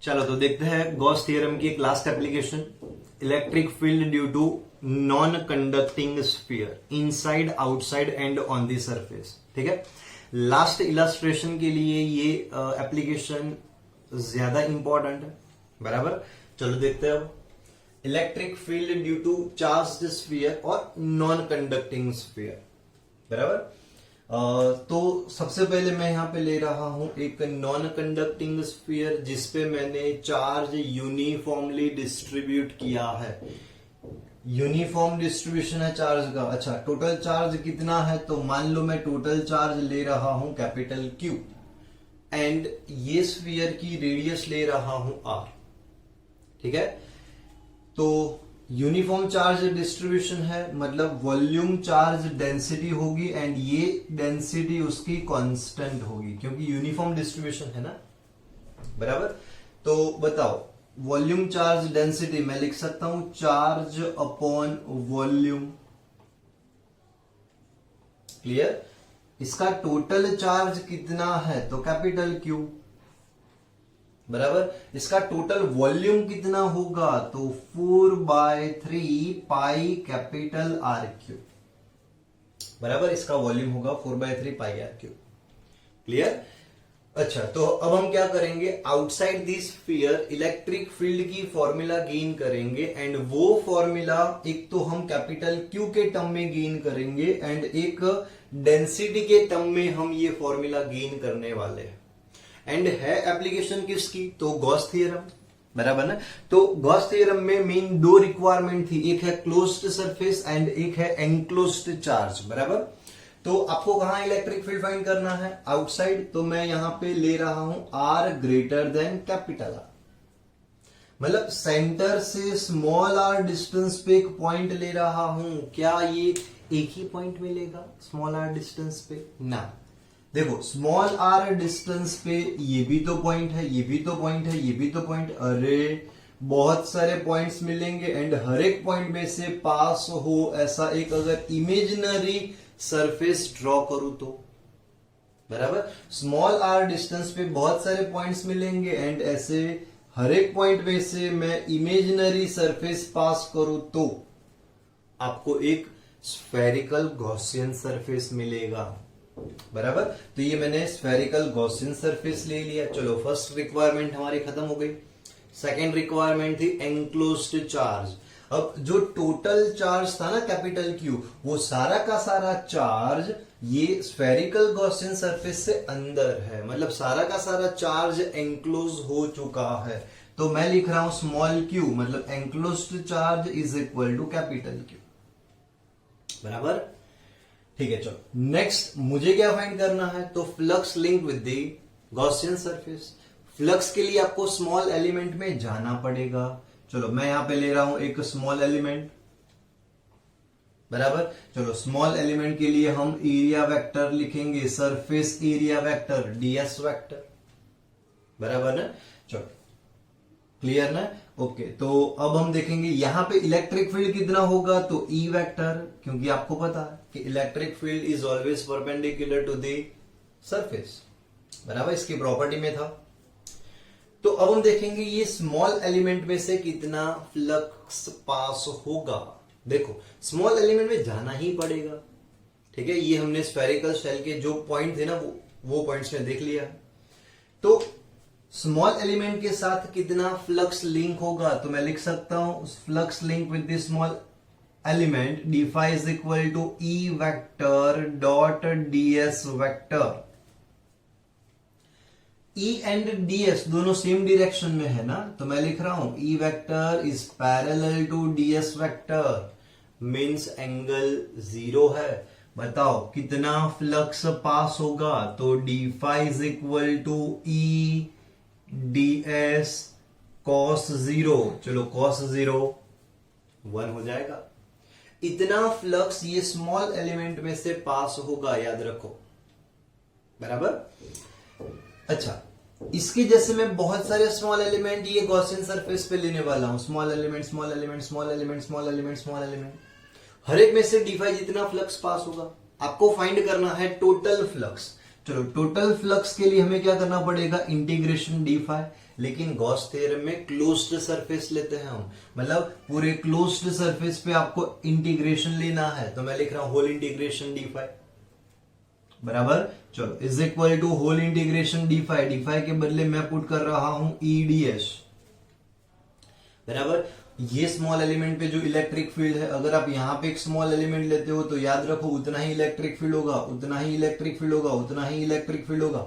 चलो तो देखते हैं गॉस थ्योरम की एक last application, electric field due to non conducting sphere inside outside and on the surface. ठीक है, लास्ट इलस्ट्रेशन के लिए ये एप्लीकेशन ज्यादा इंपॉर्टेंट है, बराबर। चलो देखते हैं अब electric field due to charged sphere और नॉन कंडक्टिंग स्फीयर, बराबर। तो सबसे पहले मैं यहां पे ले रहा हूं एक नॉन कंडक्टिंग स्फीयर जिसपे मैंने चार्ज यूनिफॉर्मली डिस्ट्रीब्यूट किया है। यूनिफॉर्म डिस्ट्रीब्यूशन है चार्ज का। अच्छा, टोटल चार्ज कितना है, तो मान लो मैं टोटल चार्ज ले रहा हूं कैपिटल Q एंड ये स्फीयर की रेडियस ले रहा हूं R। ठीक है, तो यूनिफॉर्म चार्ज डिस्ट्रीब्यूशन है, मतलब वॉल्यूम चार्ज डेंसिटी होगी एंड ये डेंसिटी उसकी कांस्टेंट होगी क्योंकि यूनिफॉर्म डिस्ट्रीब्यूशन है ना, बराबर। तो बताओ वॉल्यूम चार्ज डेंसिटी मैं लिख सकता हूं चार्ज अपॉन वॉल्यूम, क्लियर। इसका टोटल चार्ज कितना है, तो कैपिटल Q, बराबर। इसका टोटल वॉल्यूम कितना होगा, तो 4/3 पाई कैपिटल RQ, बराबर। इसका वॉल्यूम होगा 4/3 पाई RQ, क्लियर। अच्छा, तो अब हम क्या करेंगे, outside this sphere electric field की फॉर्मूला गेन करेंगे एंड वो फॉर्मूला एक तो हम कैपिटल Q के टर्म में गेन करेंगे एंड एक डेंसिटी के टर्म में हम ये फॉर्मूला गेन करने वाले हैं। एंड है एप्लीकेशन किसकी, तो गॉस थ्योरम, बराबर ना। तो गॉस थ्योरम में मेन दो रिक्वायरमेंट थी, एक है क्लोज्ड सरफेस एंड एक है एनक्लोज्ड चार्ज, बराबर। तो आपको कहां इलेक्ट्रिक फील्ड फाइंड करना है, आउटसाइड। तो मैं यहां पे ले रहा हूं R greater than capital R, मतलब सेंटर से स्मॉल r डिस्टेंस पे एक पॉइंट ले रहा हूं। क्या ये एक ही पॉइंट मिलेगा स्मॉल r डिस्टेंस पे, ना। देखो स्मॉल r डिस्टेंस पे ये भी तो पॉइंट है, ये भी तो पॉइंट है, ये भी तो पॉइंट, अरे बहुत सारे पॉइंट्स मिलेंगे एंड हर एक पॉइंट में से पास हो ऐसा एक अगर इमेजिनरी सरफेस ड्रॉ करूं तो, बराबर। स्मॉल r डिस्टेंस पे बहुत सारे पॉइंट्स मिलेंगे एंड ऐसे हर एक पॉइंट में से मैं इमेजिनरी सरफेस पास करूं तो आपको एक स्फेरिकल गॉसियन सरफेस मिलेगा, बराबर। तो ये मैंने स्फेरिकल गॉसियन सरफेस ले लिया। चलो फर्स्ट रिक्वायरमेंट हमारी खत्म हो गई। सेकेंड रिक्वायरमेंट थी एनक्लोज्ड चार्ज। अब जो टोटल चार्ज था ना कैपिटल Q, वो सारा का सारा चार्ज ये स्फेरिकल गॉसियन सरफेस से अंदर है, मतलब सारा का सारा चार्ज एनक्लोज हो चुका है। तो मैं लिख रहा हूं स्मॉल q, मतलब enclosed charge is equal to capital Q, बराबर। ठीक है, चलो नेक्स्ट मुझे क्या फाइंड करना है, तो flux link with the Gaussian surface. Flux के लिए आपको स्मॉल एलिमेंट में जाना पड़ेगा। चलो मैं यहां पे ले रहा हूं एक स्मॉल एलिमेंट, बराबर। चलो स्मॉल एलिमेंट के लिए हम एरिया वेक्टर लिखेंगे, surface area vector ds vector, बराबर ना। चलो क्लियर ना, ओके। तो अब हम देखेंगे यहां पे इलेक्ट्रिक फील्ड कितना होगा, तो E वेक्टर, क्योंकि आपको पता है कि electric field is always perpendicular to the surface, बराबर। इसकी प्रॉपर्टी में था। तो अब हम देखेंगे ये स्मॉल एलिमेंट में से कितना फ्लक्स पास होगा। देखो स्मॉल एलिमेंट में जाना ही पड़ेगा, ठीक है। ये हमने स्फेरिकल शेल के जो पॉइंट थे ना वो पॉइंट्स में देख लिया। तो स्मॉल एलिमेंट के साथ कितना फ्लक्स लिंक होगा, तो मैं लिख सकता हूं flux link with the small element dφ is equal to E vector dot ds vector. E and ds दोनों सेम डायरेक्शन में है ना, तो मैं लिख रहा हूं E vector is parallel to ds vector, means angle 0 है। बताओ कितना फ्लक्स पास होगा, तो dφ is equal to E ds cos 0। चलो cos 0 1 हो जाएगा। इतना फ्लक्स ये स्मॉल एलिमेंट में से पास होगा, याद रखो, बराबर। अच्छा, इसके जैसे मैं बहुत सारे स्मॉल एलिमेंट ये गॉसियन सरफेस पे लेने वाला हूं, small element small element small element small element small element, हर एक में से dφ जितना फ्लक्स पास होगा आपको फाइंड करना है टोटल फ्लक्स। चलो टोटल फ्लक्स के लिए हमें क्या करना पड़ेगा, इंटीग्रेशन डी फाई। लेकिन गॉस थ्योरम में क्लोज्ड सरफेस लेते हैं हम, मतलब पूरे क्लोज्ड सरफेस पे आपको इंटीग्रेशन लेना है, तो मैं लिख रहा हूं होल इंटीग्रेशन डी फाई बराबर। चलो is equal to whole integration d phi के बदले मैं पुट कर रहा हूं ईडीएस बराबर। ये स्मॉल एलिमेंट पे जो इलेक्ट्रिक फील्ड है, अगर आप यहां पे एक स्मॉल एलिमेंट लेते हो तो याद रखो उतना ही इलेक्ट्रिक फील्ड होगा, उतना ही इलेक्ट्रिक फील्ड होगा, उतना ही इलेक्ट्रिक फील्ड होगा।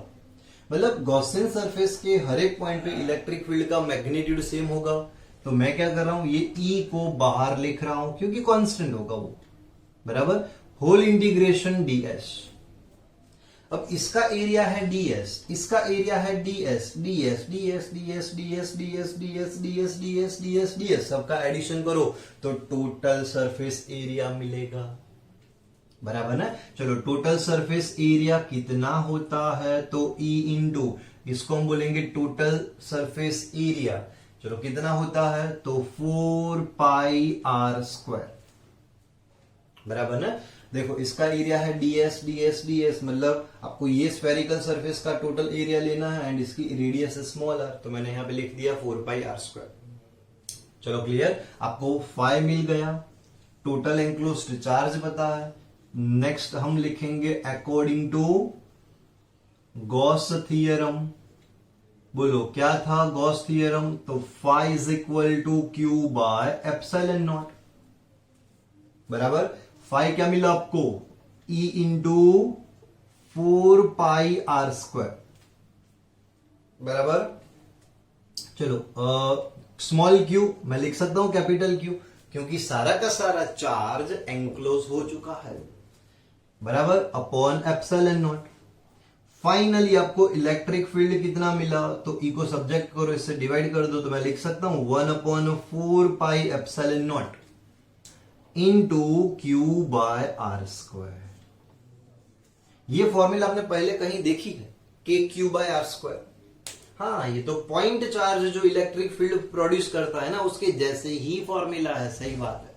मतलब गॉसियन सरफेस के हर एक पॉइंट पे इलेक्ट्रिक फील्ड का मैग्नीट्यूड सेम होगा। तो मैं क्या कर रहा हूं, ये ई को बाहर लिख रहा हूं क्योंकि कांस्टेंट होगा वो बराबर। Whole integration ds. अब इसका एरिया है डीएस, इसका एरिया है ds, ds ds ds ds ds ds ds ds ds ds, सबका एडिशन करो तो टोटल सरफेस एरिया मिलेगा बराबर ना। चलो टोटल सरफेस एरिया कितना होता है, तो ई इंटू इसको हम बोलेंगे टोटल सरफेस एरिया। चलो कितना होता है, तो 4 पाई आर स्क्वायर बराबर ना। देखो इसका एरिया है डीएस डीएस डीएस, मतलब आपको ये स्फेरिकल सरफेस का टोटल एरिया लेना है एंड इसकी रेडियस है स्मॉल आर, तो मैंने यहां पे लिख दिया 4 पाई आर स्क्वायर। चलो क्लियर, आपको फाई मिल गया, टोटल एंक्लोज्ड चार्ज पता है। नेक्स्ट हम लिखेंगे अकॉर्डिंग टू गॉस थियरम। बोलो क्या था गॉस थियरम, तो phi is equal to Q by epsilon not बराबर। फाई क्या मिला आपको, E into 4 pi are square बराबर। चलो स्मॉल क्यू मैं लिख सकता हूं कैपिटल क्यू, क्योंकि सारा का सारा चार्ज एंक्लोज हो चुका है बराबर, अपॉन एप्सिलॉन नॉट। फाइनली आपको इलेक्ट्रिक फील्ड कितना मिला, तो ई को सब्जेक्ट करो, इससे डिवाइड कर दो, तो मैं लिख सकता हूं 1/4 pi epsilon naught into q by are square. ये फॉर्मूला आपने पहले कहीं देखी है, के क्यू बाय आर स्क्वायर। हाँ ये तो पॉइंट चार्ज जो इलेक्ट्रिक फील्ड प्रोड्यूस करता है ना, उसके जैसे ही फॉर्मूला है, सही बात है।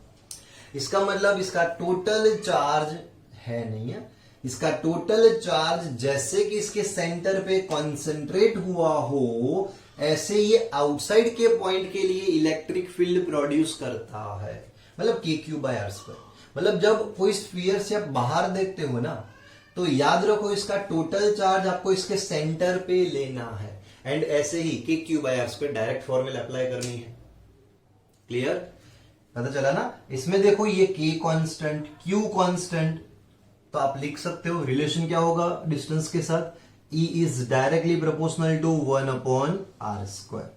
इसका मतलब इसका टोटल चार्ज है नहीं है, इसका टोटल चार्ज जैसे कि इसके सेंटर पे कॉन्सेंट्रेट हुआ हो, ऐसे ये आउटसाइड के पॉइंट के लिए इलेक्ट्रिक फील्ड प्रोड्यूस करता है, मतलब K q by are square. मतलब जब कोई स्फीयर से आप बाहर देखते हो ना, तो याद रखो इसका टोटल चार्ज आपको इसके सेंटर पे लेना है, एंड ऐसे ही k q by are square direct formula apply करनी है। क्लियर, पता चला ना। इसमें देखो ये के कांस्टेंट, क्यू कांस्टेंट, तो आप लिख सकते हो रिलेशन क्या होगा डिस्टेंस के साथ, E is directly proportional to 1/r square.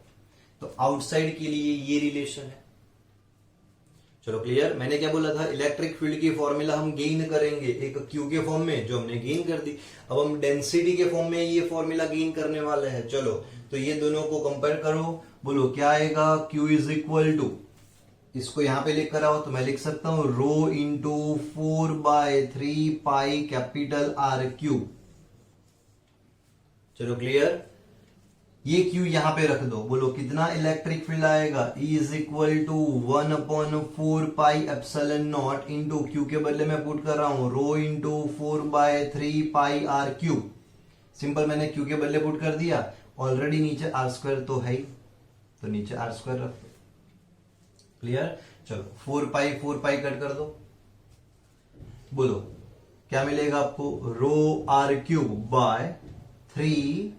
तो आउटसाइड के लिए ये रिलेशन है। चलो क्लियर, मैंने क्या बोला था, इलेक्ट्रिक फील्ड की फॉर्मूला हम गेन करेंगे एक क्यू के फॉर्म में, जो हमने गेन कर दी। अब हम डेंसिटी के फॉर्म में ये फॉर्मूला गेन करने वाले हैं। चलो तो ये दोनों को कंपेयर करो, बोलो क्या आएगा, Q इज इक्वल टू, इसको यहां पे लिख कर आओ, तो मैं लिख सकता हूं rho into 4/3 pi capital R cube. चलो क्लियर, ये क्यू यहां पे रख दो, बोलो कितना इलेक्ट्रिक फील्ड आएगा, E is equal to 1/4 pi epsilon naught into Q के बदले में पुट कर रहा हूं rho into 4/3 pi R cube. Simple, मैंने क्यू के बदले पुट कर दिया, ऑलरेडी नीचे आर स्क्वायर तो है ही, तो नीचे आर स्क्वायर रख दो। क्लियर, चलो 4 पाई कट कर दो, बोलो क्या मिलेगा आपको, rho are cube by 3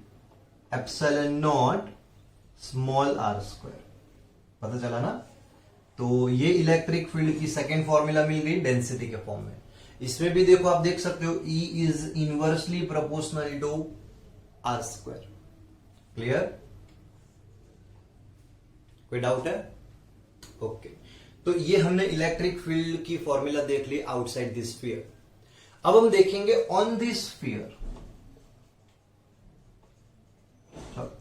epsilon naught small are square. पता चला ना। तो ये इलेक्ट्रिक फील्ड की सेकेंड फॉर्मूला मिल गई डेंसिटी के फॉर्म में। इसमें भी देखो आप देख सकते हो E is inversely proportional to r square. Clear, कोई डाउट है? ओके, तो ये हमने इलेक्ट्रिक फील्ड की फॉर्मूला देख ली आउटसाइड दिस स्फीयर। अब हम देखेंगे on this sphere,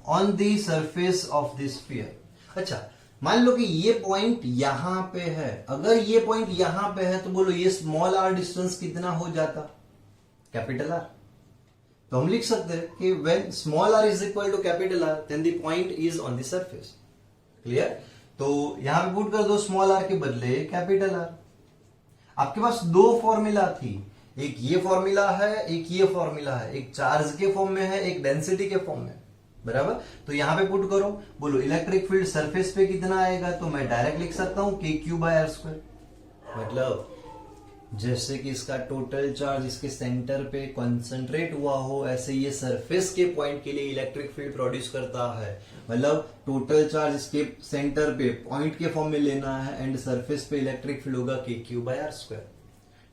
on the surface of this sphere. अच्छा, मान लो कि ये पॉइंट यहां पे है, अगर ये पॉइंट यहां पे है तो बोलो ये स्मॉल आर डिस्टेंस कितना हो जाता, कैपिटल आर। तो हम लिख सकते हैं कि when small r is equal to capital R then the point is on the surface. Clear, तो यहां पे पुट कर दो स्मॉल आर के बदले कैपिटल आर। आपके पास दो फॉर्मूला थी, एक ये फॉर्मूला है, एक ये फॉर्मूला है, एक चार्ज के फॉर्म में है, एक डेंसिटी के फॉर्म में, बराबर। तो यहां पे पुट करो, बोलो इलेक्ट्रिक फील्ड सरफेस पे कितना आएगा, तो मैं डायरेक्ट लिख सकता हूं KQ/R²। मतलब जैसे कि इसका टोटल चार्ज इसके सेंटर पे कंसंट्रेट हुआ हो, ऐसे ये सरफेस के पॉइंट के लिए इलेक्ट्रिक फील्ड प्रोड्यूस करता है। मतलब टोटल चार्ज इसके सेंटर पे पॉइंट के फॉर्म में लेना है एंड सरफेस पे इलेक्ट्रिक फील्ड होगा KQ/R²।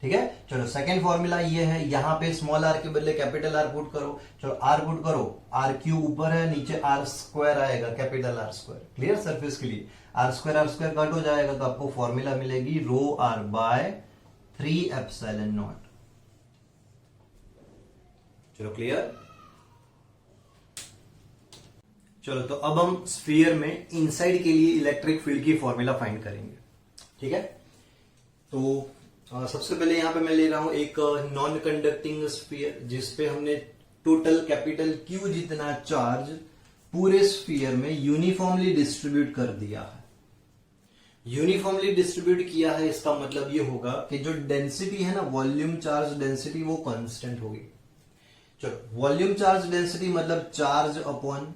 ठीक है, चलो सेकंड फॉर्मूला ये है, यहां पे स्मॉल r के बदले कैपिटल R पुट करो। चलो R पुट करो, RQ ऊपर है, नीचे R² आएगा, कैपिटल R²। क्लियर, सरफेस के लिए R² कट हो जाएगा तो आपको फॉर्मूला मिलेगी ρr/3ε0। चलो क्लियर। चलो तो अब हम स्फीयर में इनसाइड के लिए इलेक्ट्रिक फील्ड की फॉर्मूला फाइंड करेंगे। ठीक है, तो सबसे पहले यहां पे मैं ले रहा हूं एक नॉन कंडक्टिंग स्फीयर, जिसपे हमने टोटल कैपिटल Q जितना चार्ज पूरे स्फीयर में यूनिफॉर्मली डिस्ट्रीब्यूट कर दिया है। यूनिफॉर्मली डिस्ट्रीब्यूट किया है, इसका मतलब ये होगा कि जो डेंसिटी है ना, वॉल्यूम चार्ज डेंसिटी, वो कांस्टेंट होगी। चलो, वॉल्यूम चार्ज डेंसिटी मतलब चार्ज अपॉन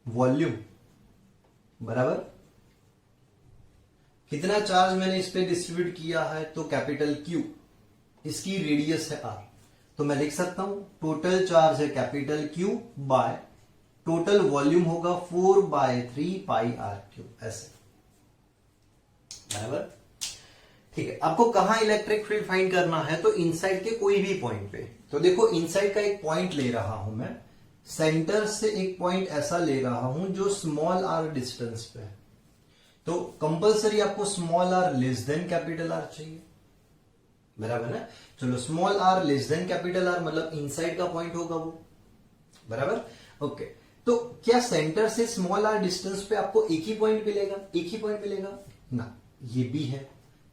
वॉल्यूम, बराबर। कितना चार्ज मैंने इस पे डिस्ट्रीब्यूट किया है, तो कैपिटल Q, इसकी रेडियस है R, तो मैं लिख सकता हूं टोटल चार्ज है capital Q by total volume होगा 4/3 पाई R3, ऐसे, बराबर। ठीक है, आपको कहां इलेक्ट्रिक फील्ड फाइंड करना है, तो इनसाइड के कोई भी पॉइंट पे। तो देखो, इनसाइड का एक पॉइंट ले रहा हूं मैं, सेंटर से एक पॉइंट ऐसा ले रहा हूं जो स्मॉल r डिस्टेंस पे है। तो कंपलसरी आपको small r less than capital R चाहिए, बराबर ना। चलो, small r less than capital R मतलब इनसाइड का पॉइंट होगा वो, बराबर। ओके, तो क्या सेंटर से स्मॉल r डिस्टेंस पे आपको एक ही पॉइंट मिलेगा? एक ही पॉइंट मिलेगा ना, ये भी है,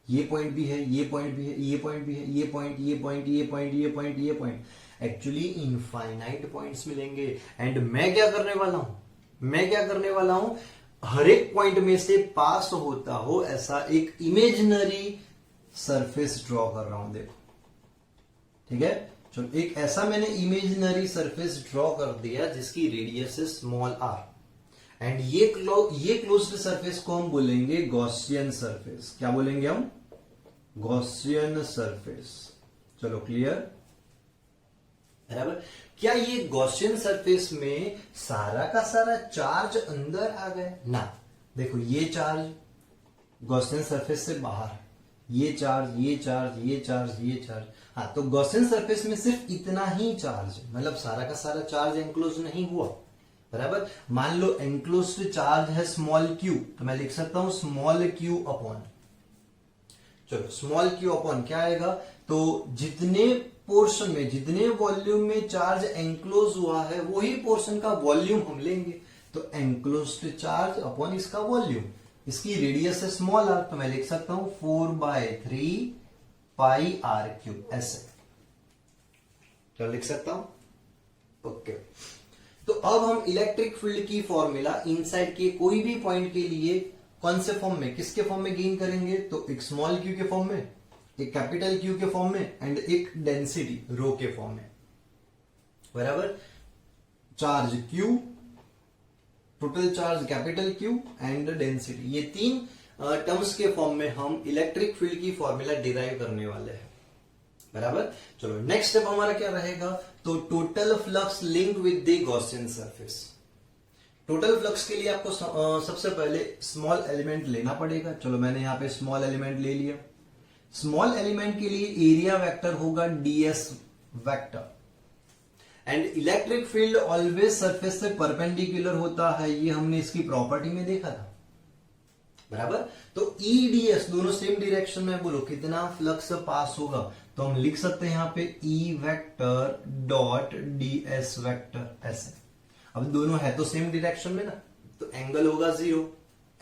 ये पॉइंट भी है, ये पॉइंट भी है, ये पॉइंट भी है, ये पॉइंट, ये पॉइंट, ये पॉइंट, ये पॉइंट, ये पॉइंट, एक्चुअली इनफाइनाइट पॉइंट्स मिलेंगे। एंड मैं क्या करने वाला हूं, हर एक पॉइंट में से पास होता हो ऐसा एक इमेजिनरी सरफेस ड्रॉ कर रहा हूं, देखो। ठीक है, चलो, एक ऐसा मैंने इमेजिनरी सरफेस ड्रॉ कर दिया जिसकी रेडियस है स्मॉल r, एंड ये क्लोज्ड सरफेस को हम बोलेंगे गॉसियन सरफेस। क्या बोलेंगे हम? Gaussian surface. चलो क्लियर, बराबर। क्या ये गॉसियन सरफेस में सारा का सारा चार्ज अंदर आ गए? ना, देखो, ये चार्ज गॉसियन सरफेस से बाहर, ये चार्ज, ये चार्ज, ये चार्ज, ये चार्ज। हाँ, तो गॉसियन सरफेस में सिर्फ इतना ही चार्ज, मतलब सारा का सारा चार्ज एनक्लोज नहीं हुआ, बराबर। मान लो एनक्लोज्ड चार्ज है स्मॉल q, तो मैं लिख सकता हूं स्मॉल q अपॉन, चलो, स्मॉल q अपॉन क्या आएगा, तो जितने पोर्शन में, जितने वॉल्यूम में चार्ज एनक्लोज हुआ है वही पोर्शन का वॉल्यूम हम लेंगे। तो एनक्लोज्ड चार्ज अपॉन इसका वॉल्यूम, इसकी रेडियस है स्मॉल r, तो मैं लिख सकता हूं 4/3 पाई R3, ऐसे, तो लिख सकता हूं। ओके, तो अब हम इलेक्ट्रिक फील्ड की फॉर्मूला इनसाइड के कोई भी पॉइंट के लिए कौन से फॉर्म में, किसके फॉर्म में गेन करेंगे, तो एक स्मॉल q के फॉर्म में, एक कैपिटल Q के फॉर्म में, एंड एक डेंसिटी रो के फॉर्म में, बराबर। Charge Q, total charge capital Q and density, ये तीन टर्म्स के फॉर्म में हम इलेक्ट्रिक फील्ड की फॉर्मूला डिराइव करने वाले हैं, बराबर। चलो, नेक्स्ट स्टेप हमारा क्या रहेगा, तो total flux link with the Gaussian surface. Total flux के लिए आपको सबसे पहले स्मॉल एलिमेंट लेना पड़ेगा। चलो, मैंने यहां पे स्मॉल एलिमेंट ले लिया। स्मॉल एलिमेंट के लिए एरिया वेक्टर होगा ds vector, and electric field always surface से परपेंडिकुलर होता है, ये हमने इसकी प्रॉपर्टी में देखा था, बराबर। तो eds दोनों सेम डायरेक्शन में, बोलो कितना फ्लक्स पास होगा, तो हम लिख सकते हैं यहां पे E vector dot ds vector, ऐसे। अब दोनों है तो सेम डायरेक्शन में ना, तो एंगल होगा 0,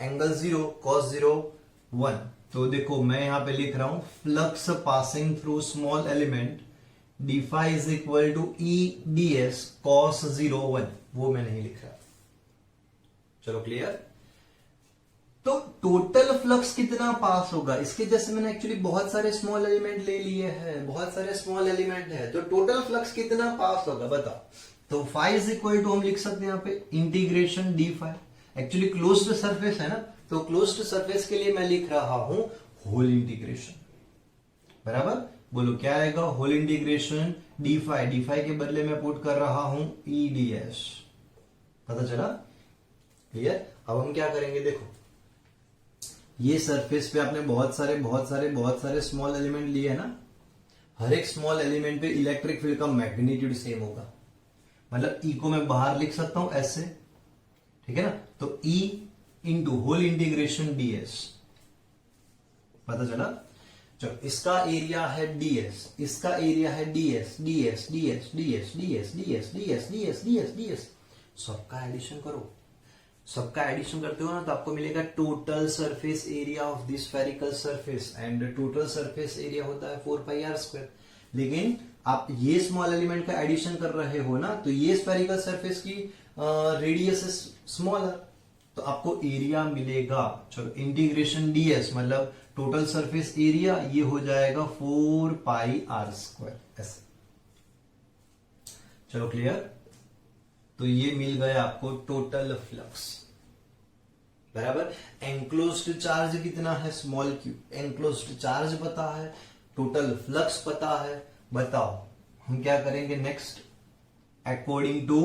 एंगल 0, cos 0 1। तो देखो, मैं यहां पे लिख रहा हूं flux passing through small element d phi is equal to E ds cos 0 1, वो मैं नहीं लिख रहा। चलो क्लियर। तो टोटल फ्लक्स कितना पास होगा, इसके जैसे मैंने एक्चुअली बहुत सारे स्मॉल एलिमेंट ले लिए हैं, बहुत सारे स्मॉल एलिमेंट है, तो टोटल फ्लक्स कितना पास होगा बताओ। तो फाई इज इक्वल टू हम लिख सकते हैं यहाँ पे integration d phi. Actually closed surface है ना, तो क्लोज्ड सरफेस के लिए मैं लिख रहा हूं होल इंटीग्रेशन। बराबर, बोलो क्या आएगा, होल इंटीग्रेशन डी फाई के बदले में पुट कर रहा हूं ई डी एस। पता चला, क्लियर। अब हम क्या करेंगे, देखो ये सरफेस पे आपने बहुत सारे स्मॉल एलिमेंट लिए है ना, हर एक स्मॉल एलिमेंट पे इलेक्ट्रिक फील्ड का मैग्नीट्यूड सेम होगा। मतलब ई को मैं बाहर लिख सकता हूं ऐसे, ठीक है ना, तो E into whole integration ds. पता चला। चलो इसका एरिया है डीएस, इसका एरिया है ds ds ds ds ds ds ds ds ds ds. सबका एडिशन करो, सबका एडिशन करते हो ना तो आपको मिलेगा total surface area of this spherical surface, and total surface area होता है 4 पाई आर स्क्वायर। लेकिन आप ये स्मॉल एलिमेंट का एडिशन कर रहे हो ना, तो ये स्फेरिकल सरफेस की रेडियस इज स्मॉलर, तो आपको एरिया मिलेगा। चलो इंटीग्रेशन डीएस मतलब टोटल सरफेस एरिया, ये हो जाएगा 4 पाई आर स्क्वायर ऐसे। चलो क्लियर। तो ये मिल गया आपको टोटल फ्लक्स। बराबर, एंक्लोज्ड चार्ज कितना है, स्मॉल क्यू। एंक्लोज्ड चार्ज पता है, टोटल फ्लक्स पता है, बताओ हम क्या करेंगे next. According to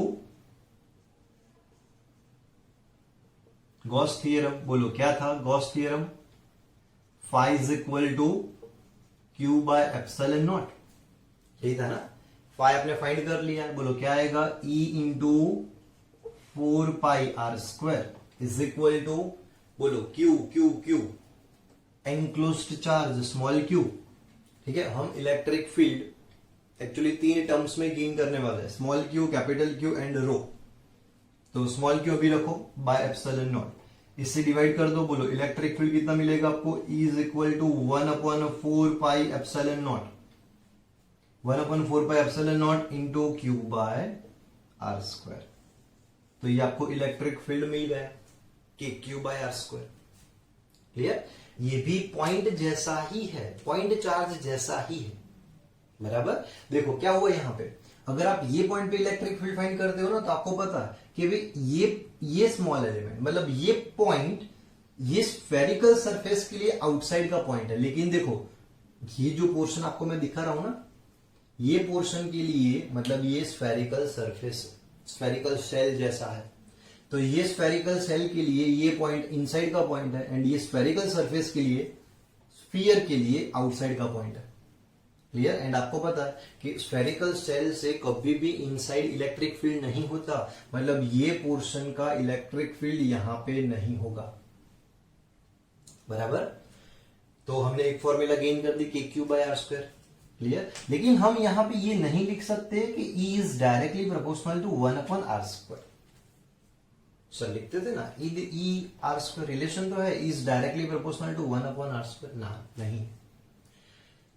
Gauss theorem, बोलो क्या था Gauss theorem, phi is equal to Q by epsilon naught, यही था ना। फाई आपने फाइंड कर लिया है, बोलो क्या आएगा, E into 4 pi are square is equal to, बोलो Q Q Q, enclosed charge small Q. ठीक है, हम इलेक्ट्रिक फील्ड एक्चुअली 3 टर्म्स में गेन करने वाले हैं, small Q, capital Q and rho. तो स्मॉल क्यू अभी रखो बाय एप्सिलॉन नॉट, इससे डिवाइड कर दो, बोलो इलेक्ट्रिक फील्ड कितना मिलेगा आपको, E is equal to 1/4 pi epsilon naught, 1/4 pi epsilon naught into q by are square. तो ये आपको इलेक्ट्रिक फील्ड मिल गया कि q by are square. Clear, ये भी पॉइंट जैसा ही है, पॉइंट चार्ज जैसा ही है। बराबर, देखो क्या हुआ यहां पे, अगर आप ये पॉइंट पे इलेक्ट्रिक फील्ड फाइंड करते हो ना, तो आपको पता है कि भाई ये स्मॉल एलिमेंट मतलब ये पॉइंट, ये स्फेरिकल सरफेस के लिए आउटसाइड का पॉइंट है। लेकिन देखो ये जो पोर्शन आपको मैं दिखा रहा हूं ना, ये पोर्शन के लिए मतलब ये स्फेरिकल सरफेस, स्फेरिकल शेल जैसा है, तो ये स्फेरिकल शेल के लिए ये पॉइंट इनसाइड का पॉइंट है, एंड ये स्फेरिकल सरफेस के लिए, स्फीयर के लिए आउटसाइड का पॉइंट है। क्लियर, एंड आपको पता है कि स्फेरिकल शेल से कभी भी इनसाइड इलेक्ट्रिक फील्ड नहीं होता, मतलब ये पोर्शन का इलेक्ट्रिक फील्ड यहां पे नहीं होगा। बराबर, तो हमने एक फॉर्मूला गेन कर दी k q by are square. Clear, लेकिन हम यहां पे ये नहीं लिख सकते कि E is directly proportional to 1/r square. Sir लिखते थे ना, ई आर स्क्वायर रिलेशन तो है, is directly proportional to 1/r square ना, नहीं।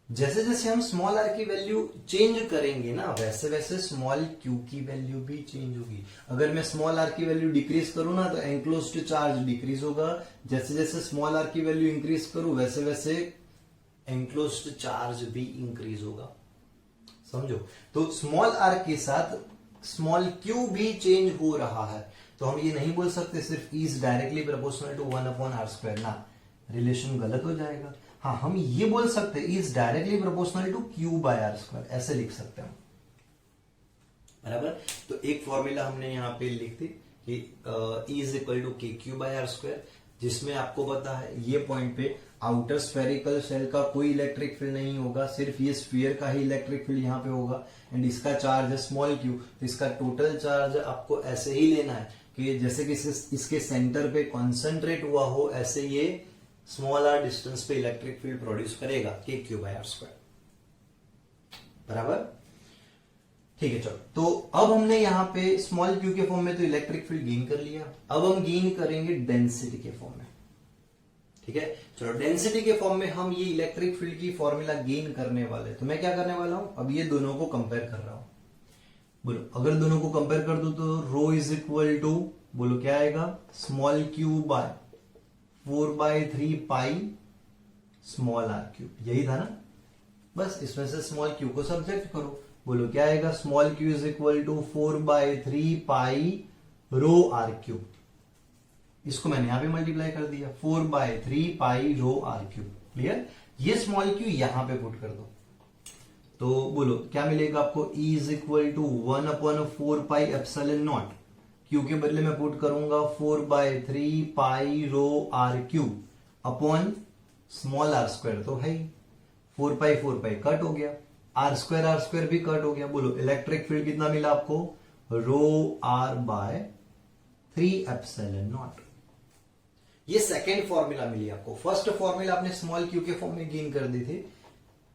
जैसे जैसे हम स्मॉल आर की वैल्यू चेंज करेंगे ना, वैसे वैसे स्मॉल क्यू की वैल्यू भी चेंज होगी। अगर मैं स्मॉल आर की वैल्यू डिक्रीज करूं ना, तो एनक्लोज्ड चार्ज डिक्रीज होगा। जैसे जैसे स्मॉल आर की वैल्यू इंक्रीज करूं, वैसे वैसे एनक्लोज्ड चार्ज भी इंक्रीज होगा। समझो, तो स्मॉल आर के साथ स्मॉल क्यू भी चेंज हो रहा है, तो हम ये नहीं बोल सकते सिर्फ is directly proportional to 1/r square ना, रिलेशन गलत हो जाएगा। हाँ, हम ये बोल सकते हैं is directly proportional to Q by are square, ऐसे लिख सकते हैं। बराबर, तो एक फॉर्मूला हमने यहां पे लिख दी कि इज इक्वल टू के क्यू बाय आर स्क्वायर, जिसमें आपको पता है ये पॉइंट पे आउटर स्फेरिकल शेल का कोई इलेक्ट्रिक फील्ड नहीं होगा, सिर्फ ये स्फीयर का ही इलेक्ट्रिक फील्ड यहां पे होगा, एंड इसका चार्ज है स्मॉल क्यू, तो इसका टोटल चार्ज आपको ऐसे ही लेना है कि जैसे कि इसके सेंटर पे कॉन्सेंट्रेट हुआ हो, ऐसे ये स्मॉल आर डिस्टेंस पे इलेक्ट्रिक फील्ड प्रोड्यूस करेगा के क्यू बाय आर स्क्वायर। बराबर, ठीक है। चलो, तो अब हमने यहां पे स्मॉल क्यू के फॉर्म में तो इलेक्ट्रिक फील्ड गेन कर लिया, अब हम गेन करेंगे डेंसिटी के फॉर्म में। ठीक है, चलो डेंसिटी के फॉर्म में हम ये इलेक्ट्रिक फील्ड की फॉर्मूला गेन करने वाले हैं। तो मैं क्या करने वाला हूं, अब ये दोनों को कंपेयर कर रहा हूं। बोलो अगर दोनों को कंपेयर कर दो तो रो इज इक्वल टू, बोलो क्या आएगा, small q by 4/3 pi small are cube, यही था ना। बस इसमें से स्मॉल क्यू को सब्जेक्ट करो, बोलो क्या आएगा, small q is equal to 4/3 pi rho are cube. इसको मैंने यहां पे मल्टीप्लाई कर दिया, 4/3 pi rho are cube. Clear. ये स्मॉल क्यू यहां पे पुट कर दो, तो बोलो क्या मिलेगा आपको, E is equal to 1/4 pi epsilon not, Q के बदले में पुट करूंगा 4/3 pi rho are cube upon small are square तो है ही, 4 पाई कट हो गया, आर स्क्वायर भी कट हो गया। बोलो इलेक्ट्रिक फील्ड कितना मिला आपको, rho r by 3 epsilon not. ये सेकेंड फॉर्मूला मिली आपको। फर्स्ट फॉर्मूला आपने स्मॉल क्यू के फॉर्म में गेन कर दी थी,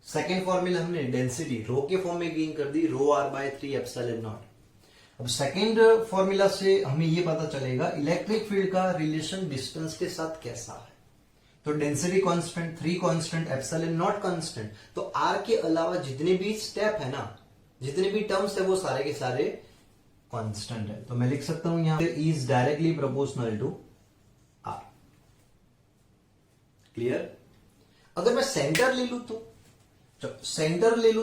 सेकेंड फॉर्मूला हमने डेंसिटी रो के फॉर्म में गेन कर दी, रो आर बाय 3 एप्सिलॉन नॉट। अब सेकेंड फॉर्मूला से हमें ये पता चलेगा इलेक्ट्रिक फील्ड का रिलेशन डिस्टेंस के साथ कैसा है। तो density constant, 3 constant, epsilon not constant, तो आर के अलावा जितने भी स्टेप है ना, जितने भी टर्म्स है वो सारे के सारे कांस्टेंट है। तो मैं लिख सकता हूं यहां पे is directly proportional to r. Clear. अगर मैं सेंटर ले लू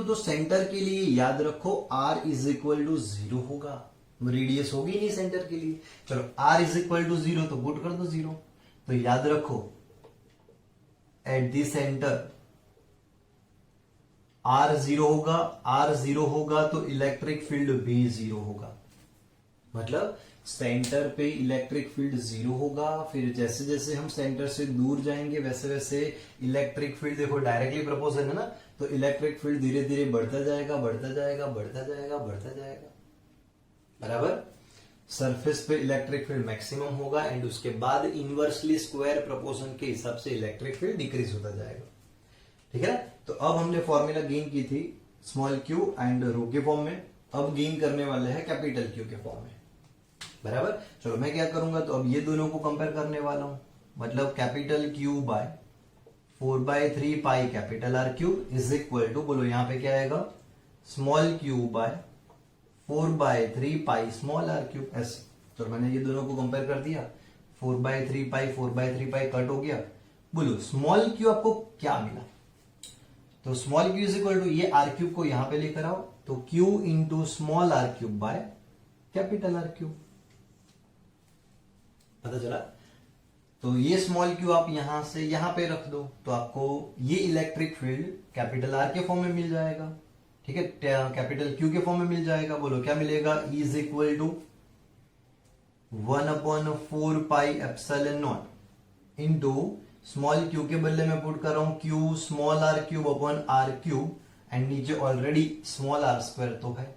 तो सेंटर के लिए याद रखो R इज इक्वल टू 0 होगा, रेडियस होगी नहीं सेंटर के लिए। चलो R इज इक्वल टू 0 तो पुट कर दो 0। तो याद रखो एट द सेंटर R 0 होगा तो इलेक्ट्रिक फील्ड भी 0 होगा। मतलब सेंटर पे इलेक्ट्रिक फील्ड 0 होगा, फिर जैसे जैसे हम सेंटर से दूर जाएंगे वैसे वैसे इलेक्ट्रिक फील्ड, देखो डायरेक्टली प्रोपोर्शनल है ना, तो इलेक्ट्रिक फील्ड धीरे धीरे बढ़ता जाएगा, बराबर। सरफेस पे इलेक्ट्रिक फील्ड मैक्सिमम होगा एंड उसके बाद इनवर्सली स्क्वायर प्रोपोर्शन के हिसाब से इलेक्ट्रिक फील्ड डिक्रीज होता जाएगा। ठीक है ना। तो अब हमने फॉर्मूला गेन की थी स्मॉल क्यू एंड रो के फॉर्म में, अब गेन करने वाले हैं कैपिटल क्यू के फॉर्म में, बराबर। चलो मैं क्या करूंगा, तो अब ये दोनों को कंपेयर करने वाला हूं, मतलब capital Q by 4/3 pi capital R cube is equal to, बोलो यहां पे क्या आएगा, small q by 4/3 pi small are cube ऐसे। तो मैंने ये दोनों को कंपेयर कर दिया, 4/3 पाई कट हो गया। बोलो स्मॉल क्यू आपको क्या मिला, तो small q is equal to ये आर क्यूब को यहां पे लेकर आओ, तो q into small are cube by capital R cube. पता चला। तो ये स्मॉल क्यू आप यहां से यहां पे रख दो, तो आपको ये इलेक्ट्रिक फील्ड कैपिटल आर के फॉर्म में मिल जाएगा। ठीक है, कैपिटल क्यू के फॉर्म में मिल जाएगा। बोलो क्या मिलेगा, E is equal to 1/4 pi epsilon naught into small q के बदले में पुट कर रहा हूं q small are cube upon r cube, and नीचे ऑलरेडी स्मॉल आर स्क्वायर तो है,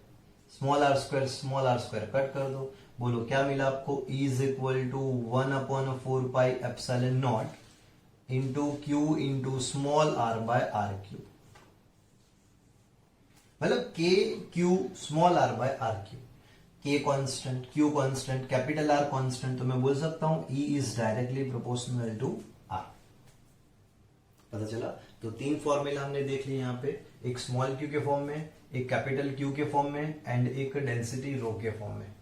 स्मॉल आर स्क्वायर कट कर दो। बोलो क्या मिला आपको, E is equal to 1/4 pi epsilon naught into Q into small R by R cube, मतलब K Q small R by R cube. K constant, Q constant, capital R constant, तो मैं बोल सकता हूं E is directly proportional to R. पता चला। तो 3 formula हमने देख लिए यहां पे, एक स्मॉल क्यू के फॉर्म में, एक कैपिटल क्यू के फॉर्म में एंड एक डेंसिटी रो के फॉर्म में,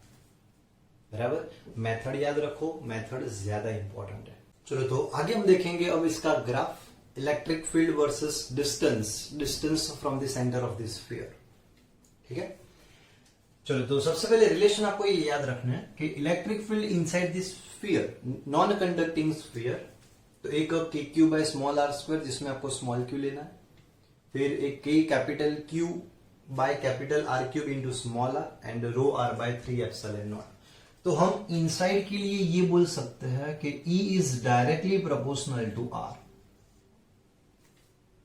बराबर। मेथड याद रखो, मेथड ज्यादा इंपॉर्टेंट है। चलो तो आगे हम देखेंगे अब इसका graph, electric field versus distance from the centre of the sphere. ठीक है। चलो तो सबसे पहले रिलेशन आपको ये याद रखना है कि electric field inside this sphere, non conducting sphere, तो एक k q by small are square जिसमें आपको स्मॉल क्यू लेना है, फिर एक k capital Q by capital R cube into small r and rho r by 3 epsilon naught. तो हम इनसाइड के लिए ये बोल सकते हैं कि E is directly proportional to R,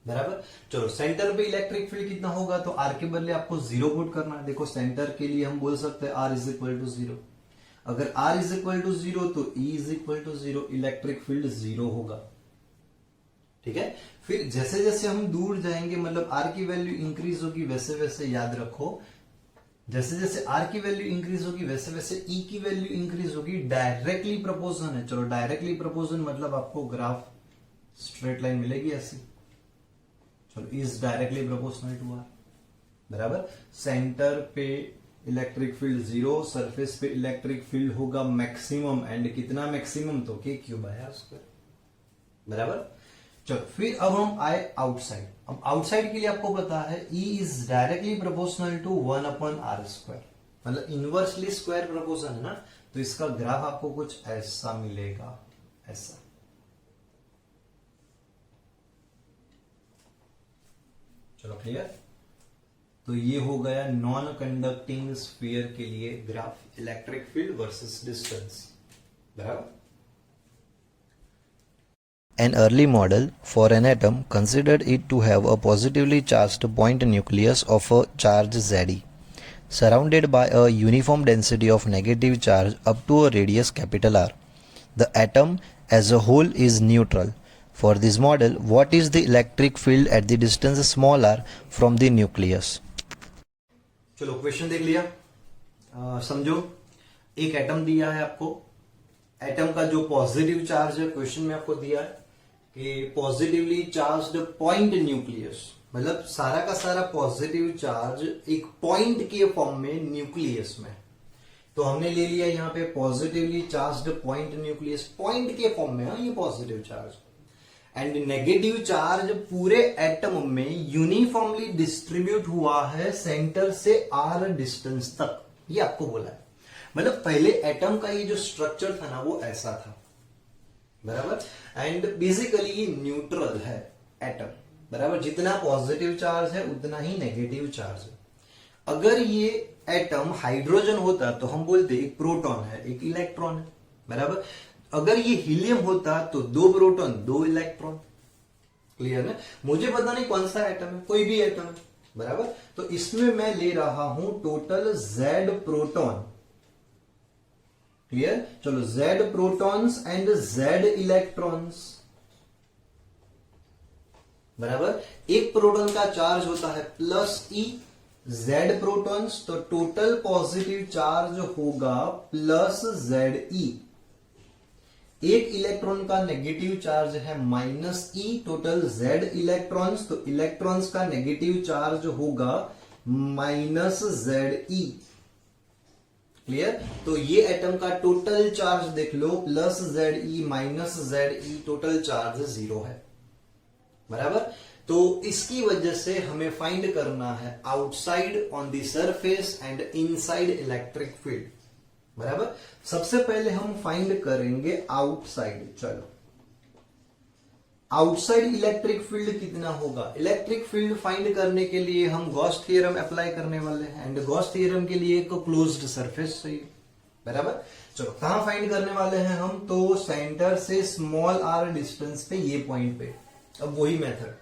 बराबर। चलो सेंटर पे इलेक्ट्रिक फील्ड कितना होगा, तो R के बदले आपको 0 पुट करना है। देखो सेंटर के लिए हम बोल सकते हैं R इज इक्वल टू 0। अगर R इज इक्वल टू 0 तो E is equal to 0, electric field 0 होगा। ठीक है। फिर जैसे जैसे हम दूर जाएंगे, मतलब R की वैल्यू इंक्रीज होगी, वैसे वैसे याद रखो, जैसे जैसे R की वैल्यू इंक्रीज होगी वैसे वैसे E की वैल्यू इंक्रीज होगी। डायरेक्टली प्रोपोर्शन है। चलो डायरेक्टली प्रोपोर्शन मतलब आपको ग्राफ स्ट्रेट लाइन मिलेगी ऐसी। चलो is directly proportional to R, बराबर। सेंटर पे इलेक्ट्रिक फील्ड 0, सरफेस पे इलेक्ट्रिक फील्ड होगा मैक्सिमम, एंड कितना मैक्सिमम, तो k q by are square, बराबर। चलो फिर अब हम आए आउटसाइड। अब आउटसाइड के लिए आपको पता है E is directly proportional to 1/r², मतलब इनवर्सली स्क्वायर प्रोपोर्शन है ना, तो इसका ग्राफ आपको कुछ ऐसा मिलेगा, ऐसा। चलो क्लियर। तो ये हो गया नॉन कंडक्टिंग स्फीयर के लिए graph, electric field versus distance, बराबर। An early model for an atom considered it to have a positively charged point nucleus of a charge Ze, surrounded by a uniform density of negative charge up to a radius R. The atom as a whole is neutral. For this model, what is the electric field at the distance r from the nucleus? चलो question देख लिया। समझो, एक atom दिया है आपको, atom का जो पॉजिटिव चार्ज है क्वेश्चन में आपको दिया है कि पॉजिटिवली चार्ज्ड पॉइंट न्यूक्लियस, मतलब सारा का सारा पॉजिटिव चार्ज एक पॉइंट के फॉर्म में न्यूक्लियस में। तो हमने ले लिया यहाँ पे positively charged point nucleus, point के फॉर्म में, ये positive charge. And negative charge पूरे एटम में यूनिफॉर्मली डिस्ट्रीब्यूट हुआ है सेंटर से r डिस्टेंस तक, ये आपको बोला है। मतलब पहले एटम का ये जो स्ट्रक्चर था ना वो ऐसा था, बराबर। एंड बेसिकली ये न्यूट्रल है एटम, बराबर। जितना पॉजिटिव चार्ज है उतना ही नेगेटिव चार्ज है। अगर ये एटम हाइड्रोजन होता तो हम बोलते एक प्रोटॉन है एक इलेक्ट्रॉन है, बराबर। अगर ये हीलियम होता तो 2 प्रोटॉन 2 इलेक्ट्रॉन, क्लियर है। मुझे पता नहीं कौन सा एटम है, कोई भी एटम है, बराबर। तो इसमें मैं ले रहा हूं टोटल Z प्रोटॉन, क्लियर। चलो Z protons and Z electrons, बराबर। एक प्रोटॉन का चार्ज होता है +E, Z प्रोटॉन्स, तो टोटल पॉजिटिव चार्ज होगा +ZE। एक इलेक्ट्रॉन का नेगेटिव चार्ज है -E, टोटल Z इलेक्ट्रॉन्स, तो इलेक्ट्रॉन्स का नेगेटिव चार्ज होगा -ZE, क्लियर। तो ये एटम का टोटल चार्ज देख लो, +ZE -ZE, टोटल चार्ज 0 है, बराबर। तो इसकी वजह से हमें फाइंड करना है outside on the surface and inside electric field, बराबर। सबसे पहले हम फाइंड करेंगे आउटसाइड। चलो, आउटसाइड इलेक्ट्रिक फील्ड कितना होगा। इलेक्ट्रिक फील्ड फाइंड करने के लिए हम गॉस थ्योरम अप्लाई करने वाले हैं, एंड गॉस थ्योरम के लिए एक क्लोज्ड सरफेस चाहिए, बराबर। चलो कहां फाइंड करने वाले हैं हम, तो सेंटर से r डिस्टेंस पे, ये पॉइंट पे। अब वही मेथड,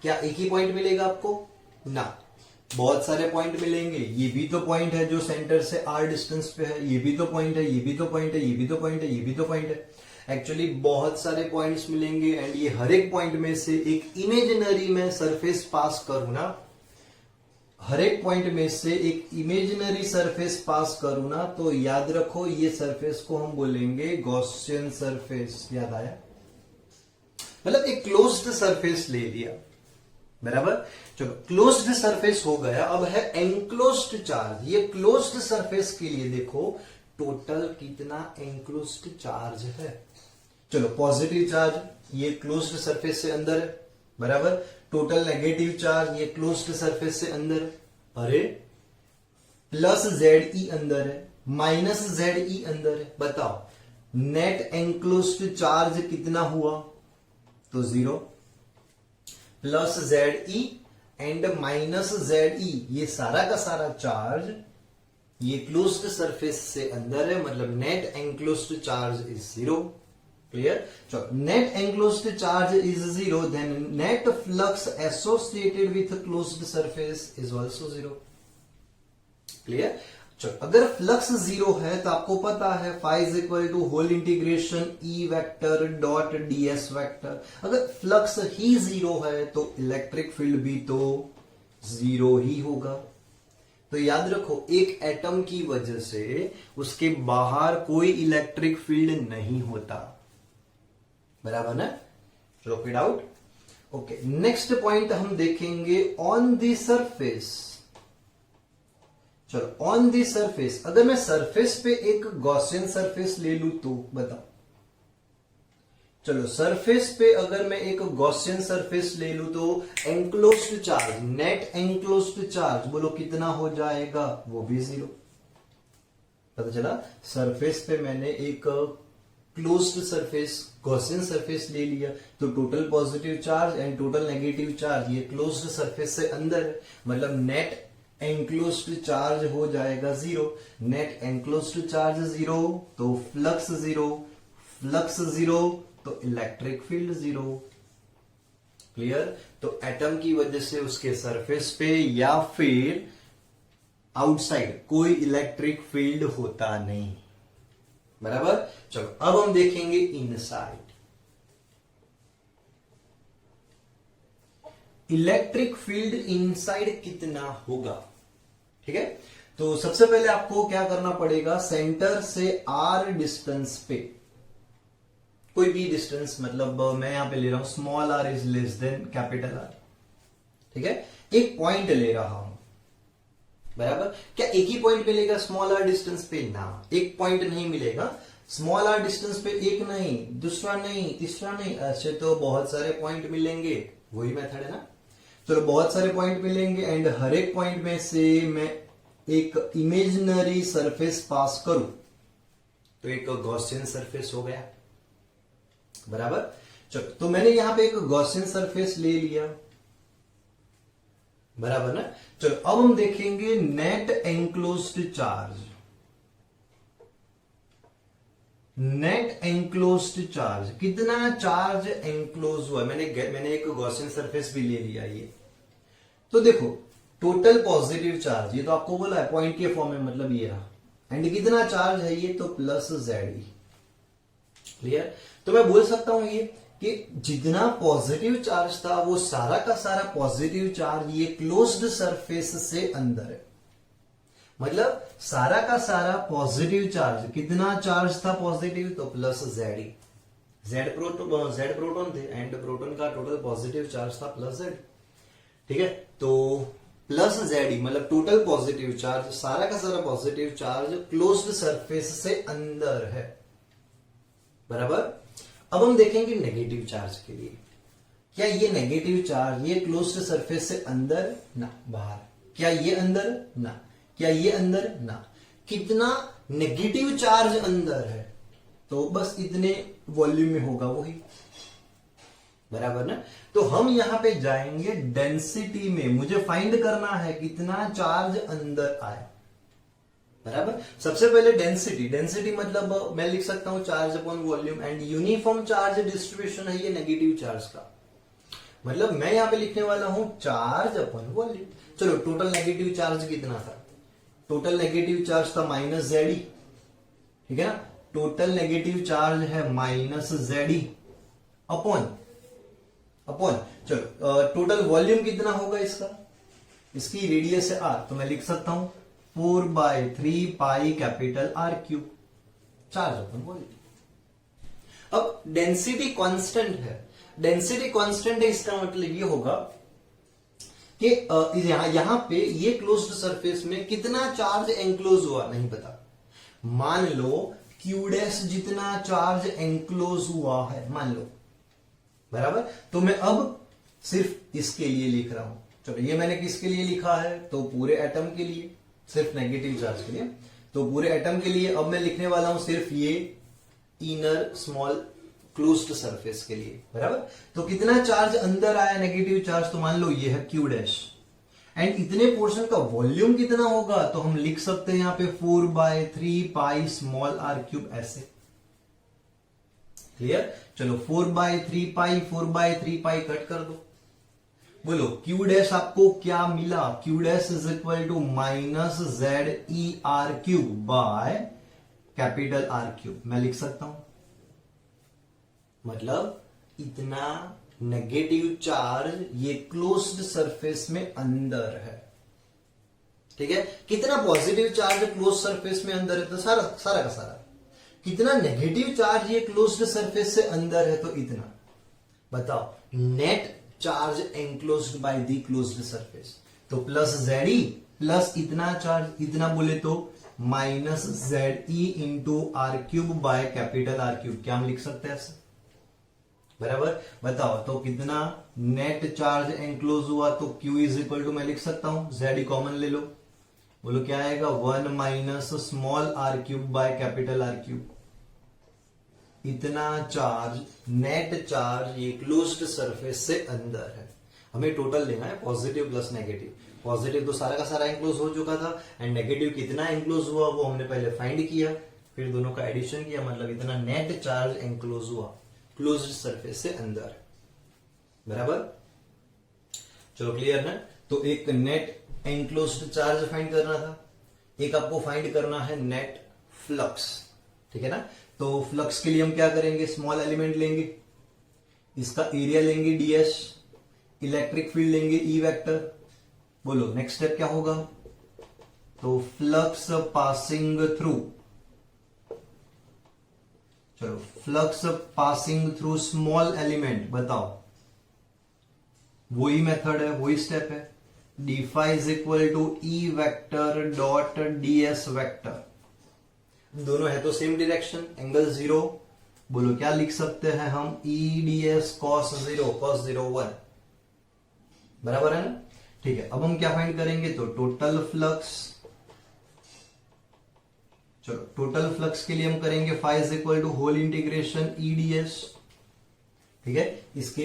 क्या एक ही पॉइंट मिलेगा आपको ना, बहुत सारे पॉइंट मिलेंगे। ये भी तो पॉइंट है जो सेंटर से r डिस्टेंस पे है, ये भी तो पॉइंट है, ये भी तो पॉइंट है, ये भी तो पॉइंट है, ये भी तो पॉइंट है। एक्चुअली बहुत सारे पॉइंट्स मिलेंगे, एंड ये हर एक पॉइंट में से एक इमेजिनरी में सरफेस पास करूं ना, हर एक पॉइंट में से एक इमेजिनरी सरफेस पास करूं ना, तो याद रखो ये सरफेस को हम बोलेंगे गॉसियन सरफेस। याद आया, मतलब एक क्लोज्ड सरफेस ले लिया, बराबर। चलो क्लोज्ड सरफेस हो गया, अब है एंक्लोज्ड चार्ज। ये क्लोज्ड सरफेस के लिए देखो टोटल कितना एंक्लोज्ड चार्ज है। चलो पॉजिटिव चार्ज ये क्लोज्ड सरफेस से अंदर है, बराबर। टोटल नेगेटिव चार्ज ये क्लोज्ड सरफेस से अंदर है, अरे +ZE अंदर है, -ZE अंदर है। बताओ नेट एंक्लोज्ड चार्ज कितना हुआ, तो 0, +ZE एंड -ZE, ये सारा का सारा चार्ज ये क्लोज्ड सरफेस से अंदर है, मतलब net enclosed charge is 0, clear. चलो net enclosed charge is 0, then net flux associated with closed surface is also 0, clear. चलो अगर फ्लक्स 0 है तो आपको पता है phi is equal to whole integration E vector dot ds vector. अगर flux ही 0 है तो इलेक्ट्रिक फील्ड भी तो 0 ही होगा। तो याद रखो एक एटम की वजह से उसके बाहर कोई इलेक्ट्रिक फील्ड नहीं होता, बराबर ना। चलो fit out. Okay, next point हम देखेंगे ऑन द सरफेस। चलो ऑन द सरफेस, अगर मैं सरफेस पे एक गॉसियन सरफेस ले लू तो बताओ चलो सरफेस पे अगर मैं एक गॉसियन सरफेस ले लूं तो एंक्लोज्ड चार्ज, नेट एंक्लोज्ड चार्ज बोलो कितना हो जाएगा, वो भी 0। पता चला सरफेस पे मैंने एक क्लोज्ड सरफेस गॉसियन सरफेस ले लिया तो total positive charge and total negative charge ये क्लोज्ड सरफेस से अंदर है, मतलब नेट एंक्लोज्ड चार्ज हो जाएगा 0। नेट एंक्लोज्ड चार्ज 0 तो फ्लक्स 0, फ्लक्स 0 तो इलेक्ट्रिक फील्ड 0। क्लियर? तो एटम की वजह से उसके सरफेस पे या फिर आउटसाइड कोई इलेक्ट्रिक फील्ड होता नहीं। बराबर? चलो अब हम देखेंगे इनसाइड। इलेक्ट्रिक फील्ड इनसाइड कितना होगा? ठीक है, तो सबसे पहले आपको क्या करना पड़ेगा, सेंटर से r डिस्टेंस पे कोई भी डिस्टेंस, मतलब मैं यहां पे ले रहा हूं small r is less than capital R। ठीक है, एक पॉइंट ले रहा हूं। बराबर? क्या एक ही पॉइंट मिलेगा स्मॉल r डिस्टेंस पे? ना, एक पॉइंट नहीं मिलेगा स्मॉल r डिस्टेंस पे। एक नहीं, दूसरा नहीं, तीसरा नहीं, ऐसे तो बहुत सारे पॉइंट मिलेंगे। वही मेथड है ना। चलो बहुत सारे पॉइंट मिलेंगे एंड हर एक पॉइंट में से मैं एक इमेजिनरी सरफेस पास करूं तो एक गॉसियन सरफेस हो गया। बराबर? चलो तो मैंने यहां पे एक गॉसियन सरफेस ले लिया। बराबर ना। चलो अब हम देखेंगे net enclosed charge. Net enclosed charge, कितना चार्ज एंक्लोज हुआ। मैंने एक गॉसियन सरफेस भी ले लिया ये। तो देखो टोटल पॉजिटिव चार्ज, ये तो आपको बोला है पॉइंट के फॉर्म में, मतलब ये रहा। एंड कितना चार्ज है ये, तो प्लस ZE। क्लियर? तो मैं बोल सकता हूं ये कि जितना पॉजिटिव चार्ज था वो सारा का सारा पॉजिटिव चार्ज ये क्लोज्ड सरफेस से अंदर है। मतलब सारा का सारा पॉजिटिव चार्ज, कितना चार्ज था पॉजिटिव, तो प्लस ZE। Z प्रोटॉन थे एंड प्रोटॉन का टोटल पॉजिटिव चार्ज था प्लस Z। ठीक है, तो प्लस ZE मतलब टोटल पॉजिटिव चार्ज, सारा का सारा पॉजिटिव चार्ज क्लोज्ड सरफेस से अंदर है। बराबर? अब हम देखेंगे नेगेटिव चार्ज के लिए। क्या ये नेगेटिव चार्ज ये क्लोज्ड सरफेस से अंदर, ना बाहर। क्या ये अंदर, ना। क्या ये अंदर, ना। कितना नेगेटिव चार्ज अंदर है, तो बस इतने वॉल्यूम में होगा वही। बराबर ना। तो हम यहां पे जाएंगे डेंसिटी में, मुझे फाइंड करना है कितना चार्ज अंदर आए। बराबर? सबसे पहले डेंसिटी। डेंसिटी मतलब मैं लिख सकता हूं charge upon volume and uniform charge distribution है ये नेगेटिव चार्ज का। मतलब मैं यहां पे लिखने वाला हूं चार्ज अपॉन वॉल्यूम। चलो टोटल नेगेटिव चार्ज कितना था, टोटल नेगेटिव चार्ज था -ZE। ठीक है ना, टोटल नेगेटिव चार्ज है -ZE अपॉन चलो टोटल वॉल्यूम कितना होगा इसका, इसकी रेडियस है R, तो मैं लिख सकता हूं 4/3 pi capital R3 charge upon volume. अब डेंसिटी कांस्टेंट है, डेंसिटी कांस्टेंट है इसका मतलब ये होगा कि यहां पे ये क्लोज्ड सरफेस में कितना चार्ज एंक्लोज हुआ नहीं पता। मान लो Q' जितना चार्ज एंक्लोज हुआ है मान लो। बराबर? तो मैं अब सिर्फ इसके लिए लिख रहा हूं। चलो ये मैंने किसके लिए लिखा है, तो पूरे एटम के लिए, सिर्फ नेगेटिव चार्ज के लिए। तो पूरे एटम के लिए अब मैं लिखने वाला हूं सिर्फ ये इनर स्मॉल क्लोज्ड सरफेस के लिए। बराबर? तो कितना चार्ज अंदर आया नेगेटिव चार्ज, तो मान लो ये है Q' एंड इतने पोर्शन का वॉल्यूम कितना होगा, तो हम लिख सकते हैं यहां पे 4/3 पाई स्मॉल r3 ऐसे। क्लियर? चलो 4/3 पाई कट कर दो। बोलो Q' आपको क्या मिला, Q' is equal to -ZER3 by capital R3। मैं लिख सकता हूं, मतलब इतना नेगेटिव चार्ज ये क्लोज्ड सरफेस में अंदर है। ठीक है, कितना पॉजिटिव चार्ज क्लोज सरफेस में अंदर है, तो सारा का सारा। कितना नेगेटिव चार्ज ये क्लोज्ड सरफेस से अंदर है, तो इतना। बताओ net charge enclosed by the closed surface, तो प्लस ZE प्लस इतना चार्ज, इतना बोले तो -ZE into R3 bye capital R3। क्या हम लिख सकते हैं ऐसे? बराबर। बताओ तो कितना नेट चार्ज एंक्लोज हुआ, तो Q इज इक्वल टू मैं लिख सकता हूं Z कॉमन ले लो, बोलो क्या आएगा 1 minus small are cube by capital R cube. इतना चार्ज नेट चार्ज ये क्लोज्ड सरफेस से अंदर है। हमें टोटल लेना है पॉजिटिव प्लस नेगेटिव। पॉजिटिव तो सारा का सारा एंक्लोज हो चुका था एंड नेगेटिव कितना एंक्लोज हुआ वो हमने पहले फाइंड किया, फिर दोनों का एडिशन किया, मतलब इतना नेट चार्ज एंक्लोज हुआ क्लोज्ड सरफेस से अंदर, बराबर। चलो क्लियर है। तो एक नेट एंक्लोज्ड चार्ज फाइंड करना था, एक आपको फाइंड करना है नेट फ्लक्स, ठीक है ना। तो फ्लक्स के लिए हम क्या करेंगे, स्मॉल एलिमेंट लेंगे, इसका एरिया लेंगे ds, इलेक्ट्रिक फील्ड लेंगे ई वेक्टर। बोलो नेक्स्ट स्टेप क्या होगा, तो फ्लक्स पासिंग थ्रू, चलो flux passing through small element, बताओ वही मेथड है, वही स्टेप है। D phi is equal to E vector dot ds vector, दोनों है तो सेम डायरेक्शन, एंगल 0, बोलो क्या लिख सकते हैं हम ई ds cos 0 1, बराबर है ना। ठीक है, अब हम क्या फाइंड करेंगे, तो टोटल फ्लक्स। चलो टोटल फ्लक्स के लिए हम करेंगे phi is equal to whole integration E ds, ठीक है। इसके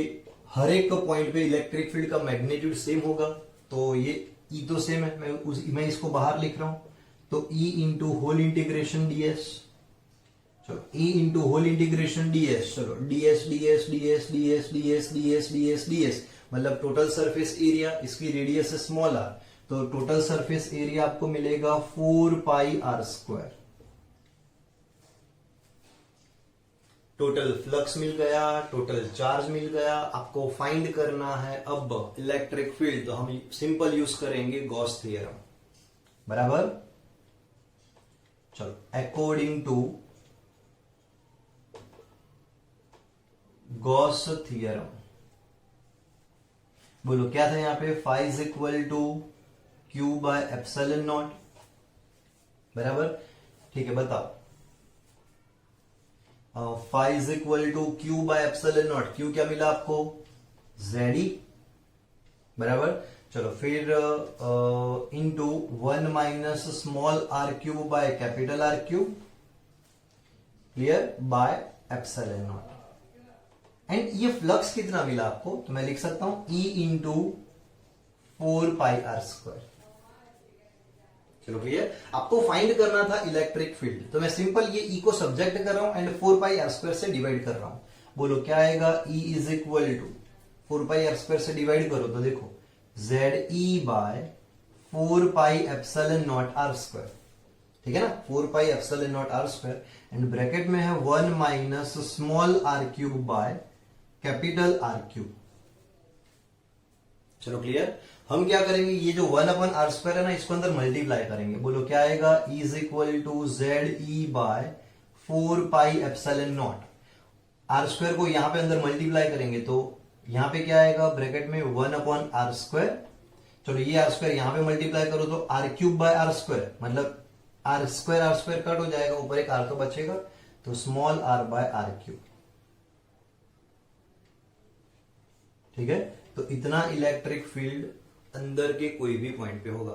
हर एक पॉइंट पे इलेक्ट्रिक फील्ड का मैग्नीट्यूड सेम होगा, तो ये ई तो सेम है, मैं इसको बाहर लिख रहा हूं, तो E into whole integration ds। चलो E into whole integration ds, चलो ds ds ds ds ds ds ds ds मतलब टोटल सरफेस एरिया, इसकी रेडियस है स्मॉल आर, तो टोटल सरफेस एरिया आपको मिलेगा 4 pi are square. Total flux मिल गया, total charge मिल गया, आपको फाइंड करना है अब इलेक्ट्रिक फील्ड, तो हम सिंपल यूज करेंगे गॉस थ्योरम, बराबर। चलो अकॉर्डिंग टू गॉस थ्योरम, बोलो क्या था यहां पे, phi is equal to Q by epsilon not, बराबर। ठीक है, बताओ phi is equal to Q by epsilon not, Q क्या मिला आपको ZE, बराबर। चलो फिर into 1 minus small are cube by capital R cube, clear, by epsilon nought. And ये फ्लक्स कितना मिला आपको, तो मैं लिख सकता हूं E into 4 pi are square. चलो क्लियर, आपको फाइंड करना था इलेक्ट्रिक फील्ड, तो मैं सिंपल ये E को सब्जेक्ट कर रहा हूं एंड 4 पाई आर स्क्वायर से डिवाइड कर रहा हूं। बोलो क्या आएगा, E is equal to 4 pi are square से डिवाइड करो तो देखो ZE by 4 pi epsilon nought R square, ठीक है ना, 4 pi epsilon nought R square and bracket में है 1 minus small are cube by capital R cube. चलो क्लियर, हम क्या करेंगे, ये जो 1 अपन आर स्क्वायर है ना, इसको अंदर मल्टीप्लाई करेंगे। बोलो क्या आएगा, E is equal to ZE by 4 pi epsilon nought, R square को यहां पे अंदर मल्टीप्लाई करेंगे तो यहां पे क्या आएगा, ब्रैकेट में 1 अपॉन आर स्क्वायर। चलो ये आर स्क्वायर यहां पे मल्टीप्लाई करो तो R cube by are square, मतलब आर स्क्वायर कट हो जाएगा, ऊपर एक आर तो बचेगा, तो small R by R cube, ठीक है। तो इतना इलेक्ट्रिक फील्ड अंदर के कोई भी पॉइंट पे होगा।